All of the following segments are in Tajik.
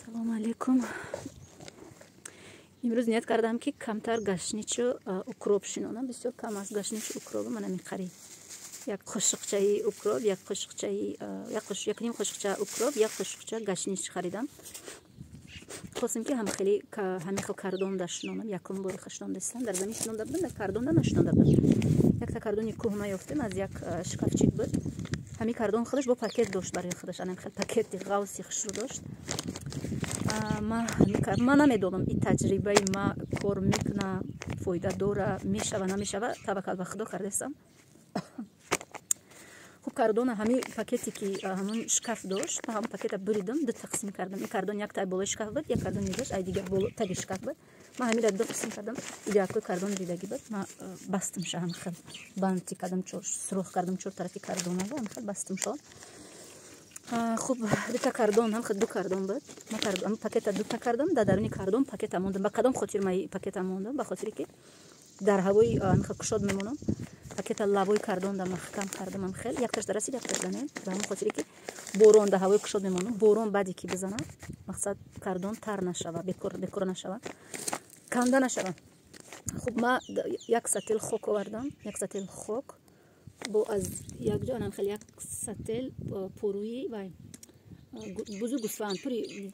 Салом алейкум. имрӯз ният кардам ки камтар гашничу укроп шинонам. Бисёр кам аст гашничу укробу мана мехарид. Як қошиқчаи укроп, як ним қошиқча укроп, як қошиқча гашнич харидам. خواستم که همه خیلی کاردون داشتم. یکم باری خشتم دستم در زمین شنون دادم در کاردون نشنون دادم. یک تا کاردونی کوهما یافتم از یک شکافچی بود. همه کاردون خودش با پاکت داشت برای خودش. آنم خیلی پاکت غوصی خشرو داشت. ما نمیدونم این تجربه ما کار میکنه فایده داره میشه و نمیشه و توکل به خدا کردم. خوب کاردون همین پاکتی که همون شکاف داشت با همون پاکت بریدم دو تقسیم کردم. این کاردون یک تای بالای شکاف بود، یک کاردون دیگه‌اش ای دیگه بالا تای شکاف بود. ما همین را دو قسم کردم. دیگه کوی کاردون ریدگی بود. ما بستم شام خیلی باند کردم چور سرخ کردم چور طرفی کاردون رو هم خیلی بستم شد. خوب دو تا کاردون هم خیلی دو کاردون بود. ما کاردون پاکت دو تا کردم درونی کاردون پاکت موندم. با کدام خاطر ما پاکت موندم؟ به خاطری که در هوای خیلی کشاد میمونم. پاکت لابوی کاردون دم محکم کردم خیلی یک تاش درسید یک تاش دنه به همون خاطری که بارون در هوای کشاد میمونم. بارون بعدی که بزنه مقصد کاردون تر نشوه بکور نشوه کنده نشوه. خوب ما یک سطل خوک آوردم. یک سطل خوک با از یک جا خیلی یک سطل پرویی و بزرگ گوسفند پوری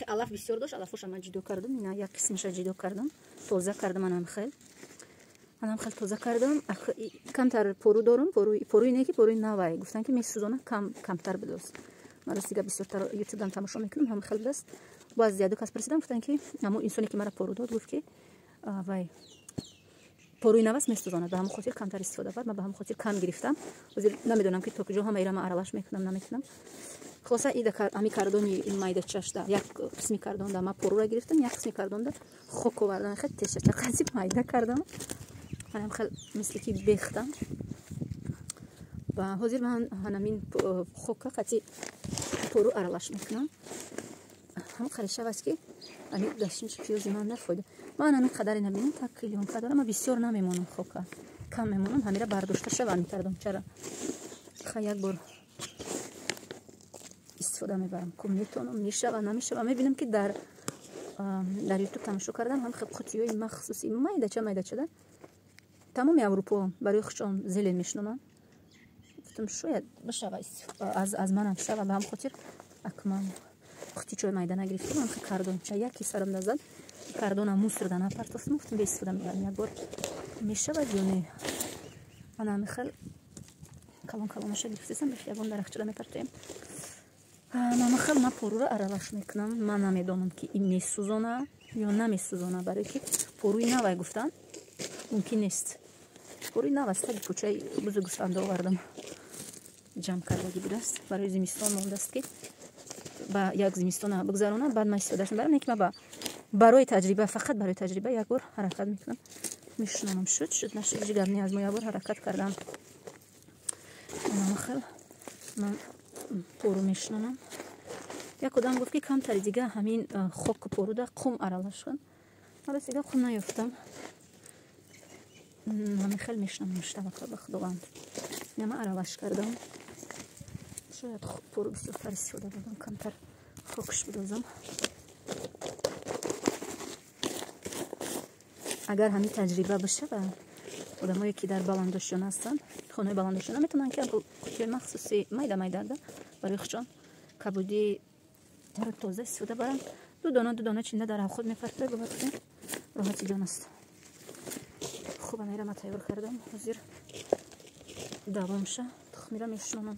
علف بسیار داشت. علفش من جدا کردم. اینا یک قسمش جدا کردم تازه کردم. منم خیلی تازه کردم. کمتر پرو دارم. پروی نه که پروی نوای گفتن که میسوزونه کمتر بدوست. من رسیده بسیار یوتیوب دم تماشا میکنم هم خیلی بس باز زیاده کس پرسیدم گفتن که اما انسانی که مرا پرو داد گفت که وای پروی نواس میسوزونه به همون خاطر کمتر استفاده کرد. من به همون خاطر کم گرفتم. نمیدونم که تو کجا هم ایران عرلاش میکنم نمیتونم. خلاصه ایده امی کاردونی این مایده چشته یک قسمی کاردون دام پرو را گرفتم یک قسمی کاردون دا خوک آوردم خیلی تشه چقدر مایده کردم. من خیلی مثل که بیختم و حاضر من همین خوکا قطعی پرو عرلاش میکنم. هم خیلی شب است که همین داشتنش پیازی من نفایده. من همین قدری نبینم تا کلیون قدر ما بسیار نمیمونم خوکا کم میمونم. همین را برداشته شب میکردم. چرا خیلی یک بار استفاده میبرم که میتونم میشه و نمیشه و میبینم که در یوتیوب تماشا کردم هم خیلی قطعی مخصوصی مایده چه تمام اروپا برای خودشون زیل میشنونن. گفتم شاید بشه از منم شه و به هم خاطر اکمال قطعی چای مایده نگرفتم. من خیلی کاردون چه یکی سرم دزد کاردون هم موس رو دانه پرتاستم. گفتم به استفاده میبرم یک بار میشه و جونه من هم خیلی کلانش گرفتم. بشه یکون درخچه میپرتیم. من خیلی پرو رو عرلاش میکنم. من نمیدونم که این میسوزونه یا نمیسوزونه برای که پروی نوای گفتن ممکن نیست. پروی نواست تا پوچه بزرگ گوسفند آوردم جمع کردگی بود است برای زمستان مونده است که با یک زمستان بگذرونم بعد من استفادهش میبرم. نه که من برای تجربه فقط برای تجربه یک بار حرکت میکنم میشنونم شد نشد جگرنی از ما یک بار حرکت کردم. من پرو میشنونم. یک کدام گفت که کم تری دیگه همین خوک پرو دا قم عرلاش کن. حالا دیگه قم نیافتم. من خیلی میشنم مشتبه به خداوند. نما عرلاش کردم. شاید پرو بسیار تر استفاده بدم کمتر خوکش بدازم. اگر همین تجربه بشه و آدمایی که در بالانداشتن هستن خانه بالانداشتن میتونن که قطعی مخصوصی مایده برای خودشون کبودی در تازه استفاده برن. دو دانه چینده در خود میپرته ببخشید راحتی جان است. خوب من ایران تیار کردم. حاضر دوام شه تخمی را میشنونم.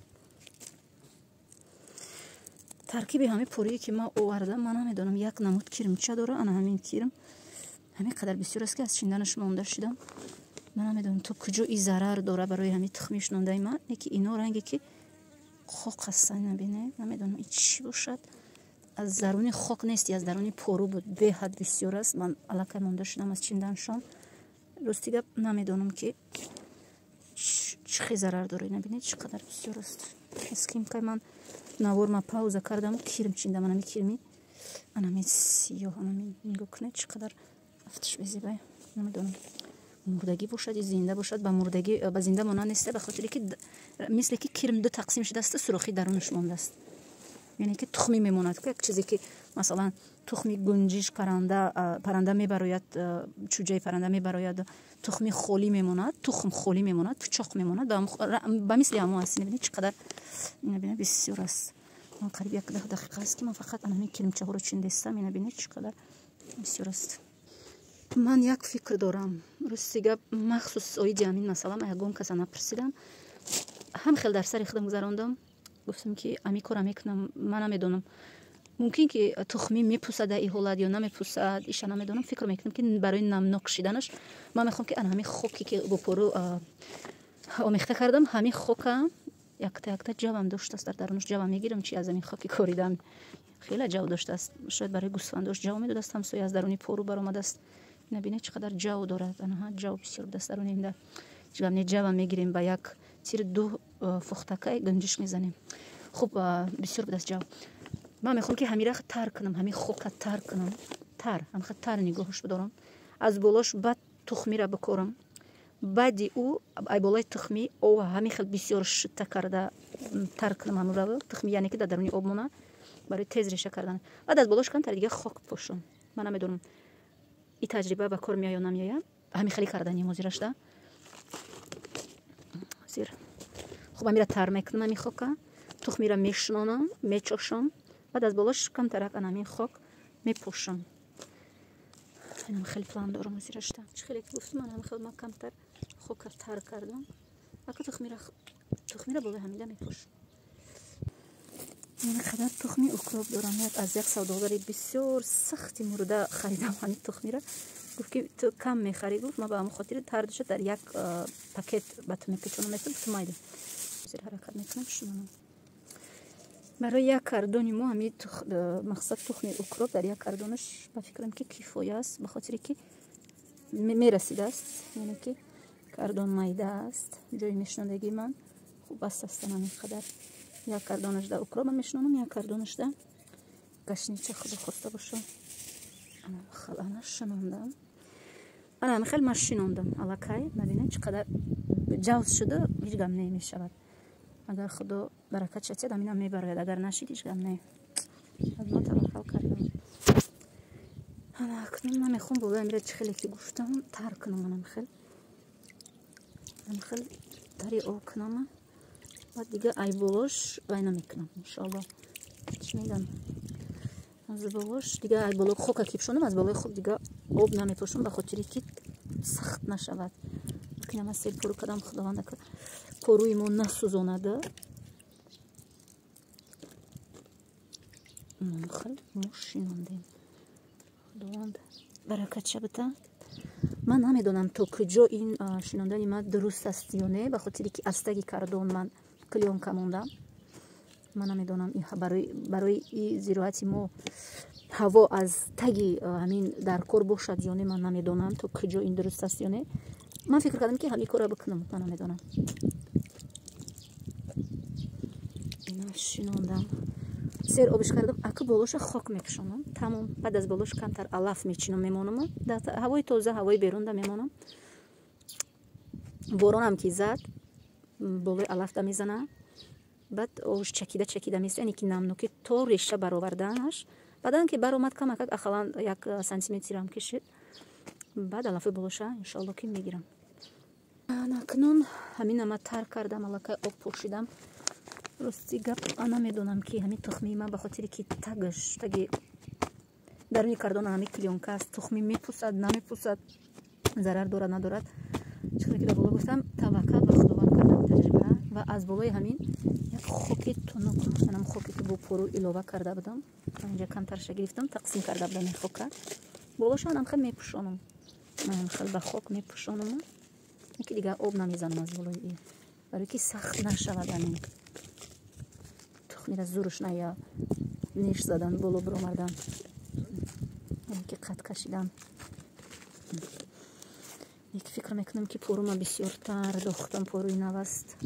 ترکیب همین پوری که ما آوردم من نمیدونم یک نمود کرم چه داره. انا همین کرم همین قدر بسیار است که از چیندنش مونده شدم. من نمیدونم تو کجا این ضرر داره برای همین تخمی شنونده من. یکی اینا رنگی که خوک هست نبینه نمیدونم این چی باشد. از درونی خوک نیستی از درونی پرو بود. به حد بسیار است. من علاقه مونده شدم از چیندنشان. راستی گپ نمیدونم که چه ضرر داره. نبینید چقدر بسیار است. اسکیم که من نوار پاوزه کردم کرم چیندم. من کرمی انا سیاه انا نگاه کنید چقدر افتش بزیبه. نمیدونم مردگی باشد زنده باشد. با مردگی با زنده مانند نیست به خاطری که مثل که کرم دو تقسیم شده است سوراخی درونش مانده است. یعنی که تخمی میموند که یک چیزی که مثلا تخمی گنجش پرنده میبراید چوجه پرنده میبراید تخمی خالی میموند تخم خالی میموند پوچاق میموند به مثل همون است. ببینید چقدر ببینید بسیار است. من قریب 1 دقیقه است که من فقط همین کلمچه ها رو چندستم. ببینید چقدر بسیار است. من یک فکر دارم رستیگه مخصوص اویدی همین مثلا یگون کس نپرسیدم هم خیلی در سر خودم گذراندم گفتم که امی کارم میکنم من نمیدونم ممکن که تخمی میپوسد این حالت یا نمیپوسد ایش نمیدونم فکر میکنم که برای نمناک شدنش من میخوام که همین خوکی که با پرو آمیخته کردم همین خوکم یکتا جوام داشته است در درونش جوام میگیرم چی از این خوکی کوریدم خیلی جو داشته است شاید برای گوسفنداش جو میداد است همسایه از درونی پرو برآمده است. نبینید چقدر جو دارد آنها جو بسیار دست درون اینده جو میگیریم با یک تیر 2 فختکای گنجش میزنیم. خوب بسیار بدست جو. من میخوام که همین را تر کنم همین خوک تر کنم هم تر نگاهش بدارم از بالاش بعد تخمی را بکارم بعدی او ای بالای تخمی او همین خیلی بسیار شته کرده تر کنم همون را تخمی یعنی که در درونی آب مونه برای تیز ریشه کردن بعد از بالاش کم تر دیگه خاک پوشم. من نمیدونم این تجربه به کار میاد یا نمیاد همین خیلی کردنی مزیرش ده زیر خوب همین را تر میکنم همین خاکا تخمی را میشنانم میچوشم بعد از بالاش کم تر همین خاک میپوشم. اینم خیلی پلان دارم زیرش ده خیلی گفتم من خیلی ما کم تر خاک تر کردم اگه تخمی را بالای همین میپوشم. من خیلی تخمی اوکراپ دارم از یک سوداگری بسیار سختی مورد خریدم همین تخمی را گفت که تو کم میخری گفت ما به همون خاطر تردش در یک پاکت به تو میپیچونم تو مایده زیر حرکت میکنم شنونم برای یک کردونی ما همین مقصد تخمی اوکراپ در یک کردونش با فکرم که کیفایه است به خاطر که میرسیده است یعنی که کردون مایده است جای میشنندگی من خوب بست است همین قدر یک کردونش در اوکراپ میشنونم یک کردونش در گشنیچه خود خواسته باشم خیلی شنوندم من خیلی ما شنوندم الکی ببینید چقدر جوز شده هیچ گم نمیشود اگر خدا برکت شد همین هم میبرد اگر نشید هیچ گم نه از ما توکل کردم. اکنون من میخوام بالا امیر خیلی که گفتم تر کنم من خیلی تری او کنم بعد دیگه ای بالاش وینا میکنم انشالله چی میگم از بالاش دیگه ای بالا خوک کی بشونم از بالای خوک دیگه آب نمیپوشم به خاطر که سخت نشود که من سیل پرو کردم خداوند که پروی ما نسوزانده خیلی مشیناندیم خداوند برکت شبته. من نمیدونم تا کجا این شنوندن من درست است یا نه به خاطر که از تگی کردون من کلیون کموندم من نمیدونم این برای این زراعت ما هوا از تگی همین در کار باشد یا نه من نمیدونم تا کجا این درست است یا نه من فکر کردم که همین کار را بکنم من نمیدونم اینا شنوندم سر آبش کردم اگه بالاش خاک میپوشونم تمام بعد از بالاش کمتر علف میچینم میمونم در هوای تازه هوای بیرون ده میمونم باران هم که زد بالای علف ده میزنه بعد آبش چکیده میشه یعنی که نمنوکی تا ریشه برآوردنش بعدن که برآمد کم اخلا 1 سانتی هم کشید بعد علف بالاش انشالله که میگیرم. اکنون همین ما تر کردم الکی آب پوشیدم راستی گپ نمیدونم که همین تخمی من به خاطر که تگی درونی کردن همین کلیونکا است تخمی میپوسد نمیپوسد ضرر دارد ندارد چون که بالا گفتم توکل به خداوند کردم تجربه و از بالای همین یک خوکی تونک منم خوکی که با پرو علاوه کرده بودم اینجا کمترش گرفتم تقسیم کرده بودم این خوکا بالاش هم خیلی میپوشونم من خیلی به خوک میپوشونم که دیگه آب نمیزنم از بالای این برای که سخت نشود همین میره زورش نیا نیش زدن بالا برآوردن یعنی که قد کشیدن یک فکر میکنم که پرو ما بسیار تر داختم پروی نوست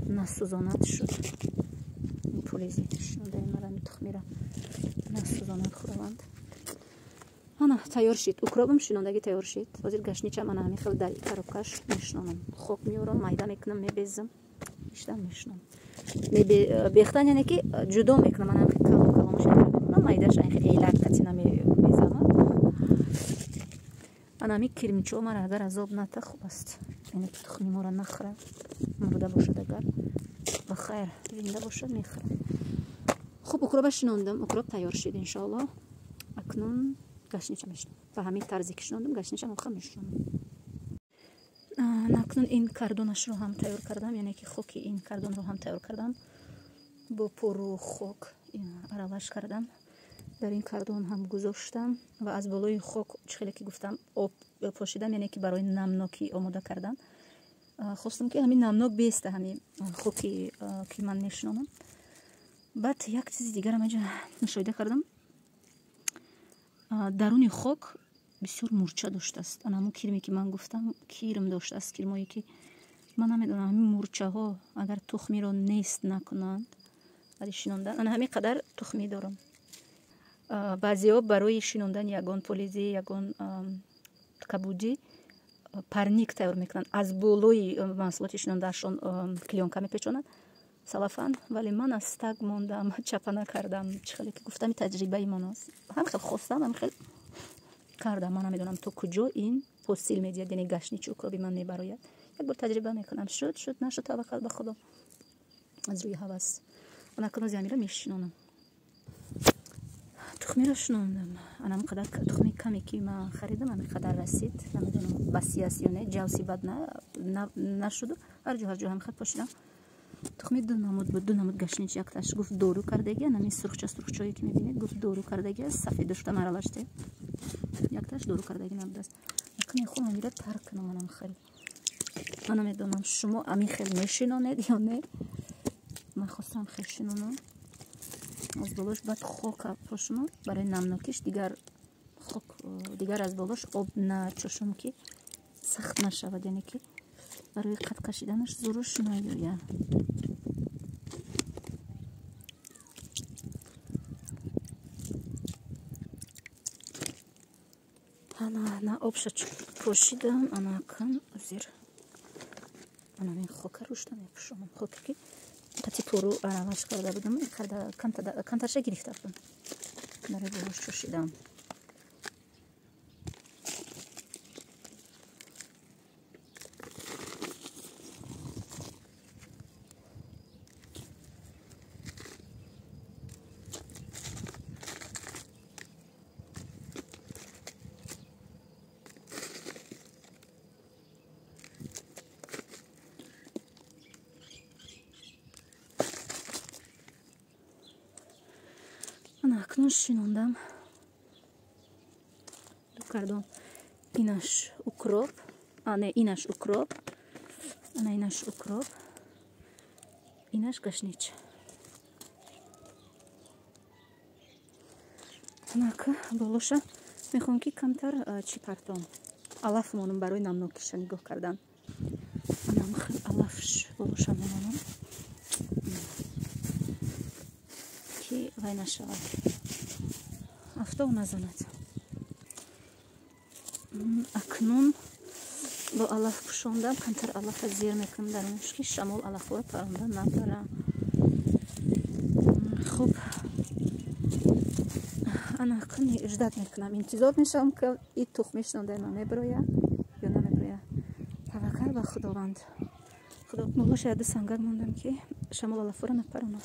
نسوزاند شد این پولیزی شنوده مرا تخمی را نسوزاند خداوند انا تیار شد اوکراپم شنوندگی تیار شد وزیر گشنیچه من همین خیلی در کارکش میشنونم خوک میورم میده میکنم میبزم بیشتر میشنم بیختن یعنی که جدا میکنم من هم анами кирмичо мара агар азоб ната хуб аст. Яъне тухми моро нахӯра, мурда бошад агар ба хайр, зинда бошад мехӯра. хуб, укроба шинондам, укроб тайёр шуд иншоаллоҳ. акнун гашнича мешунам. Ба ҳамин тарзе ки шинондам гашнича моха мешунам. акнун ин кардонашро ҳам тайёр кардам, яъне ки хоки ин кардонро ҳам тайёр кардам. бо пору хок аралаш кардам, дар ин кардон ҳам гузоштам ва аз болои хок чихеле ки гуфтам об пошидам, яъне ки барои намнокӣ омода кардам. хостам ки ҳамин намнок беста, ҳамин хоки ки ман мешинонам. баъд як чизи дигарам инҷа мушоҳида кардам. даруни хок бисёр мурча доштааст. ҳамун кирме ки ман гуфтам кирм доштааст. кирмое ки ман намедонам ҳамин мурчаҳо агар тухмиро нест накунанд барои шинондан. ана ҳамин қадар тухмӣ дорам. баъзеҳо барои шинондан ягон полизи, ягон кабуди парник тайёр мекунанд. аз болои маҳсулоти шинондаашон клёнка мепечонанд, салафан. вале ман аз так мондам, чапана кардам. чихеле ки гуфтам таҷрибаи ман аст. ҳам хел хостам, ҳам хел кардам. ман намедонам то куҷо ин посил медиҳад, яъне гашничи укроби ман мебарояд. як бор таҷриба мекунам. шуд нашуд, таваккал ба худо. аз рӯи ҳавас анакуно замира мешинонам. тухмиро шинондам. анам қадар тухми каме ки ман харидам, ҳамин қадар расид. намедонам басӣ аст ё не, ҷавси бад нашуд. ҳар ҷо ҳамин хат пошидам. тухми ду намуд буд, ду намуд гашнич. якташ гуфт дору кардагӣ, ҳамин сурхча-сурхчое ки мебинед гуфт дору кардагӣ аст. сафедушдам аралаште. якташ дору кардагӣ набудааст. акун мехоҳам ҳамира тарк кунам. манам хел ман намедонам шумо ҳамин хел мешинонед ё не. ман хостам хел шинонам. аз болош баъд хок пошунам барои намнокиш. дигар аз болош об начошам ки сахт нашавад, яъне ки барои қат кашиданаш зуруш наёяд. ана обша пошидам. ана акн зир анамин хока рушта мепӯшонам. хоке ки қати пору аралаш карда будам, кантарша гирифта будам. барои болош чошидам. акнун шинондам. кардон инаш укроп, не инаш укроп, ана инаш укроп, инаш гашнич. анака болоша мехоҳам ки камтар чӣ партон алаф монам барои намнокиша нигоҳ кардан. анам хел алафш болоша менонам ки вай нашавад, афтоб назанад. акнун бо алаф пӯшондам. камтар алафа зер мекунам дарунаш ки шамол алафҳоро паронда набарам. хуб, ана акн ждат мекунам, интизор мешавам ки и тухми шинондаи ман мебарояд ё намебарояд. таваккал ба худованд. худо болоша яду сангак мондам ки шамол алафҳоро напаронам.